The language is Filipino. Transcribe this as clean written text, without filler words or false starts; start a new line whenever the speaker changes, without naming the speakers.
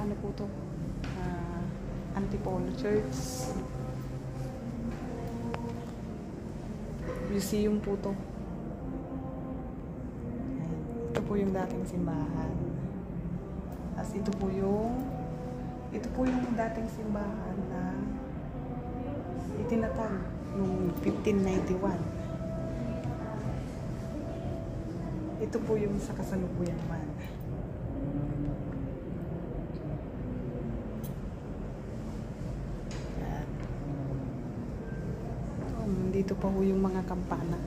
ano po to? Antipolo Church. Museum po to. Ayan. Ito po yung dating simbahan. As ito po yung dating simbahan na itinatag noong 1591. Ito po yung sa kasalukuyan naman. Dito pa po yung mga kampana.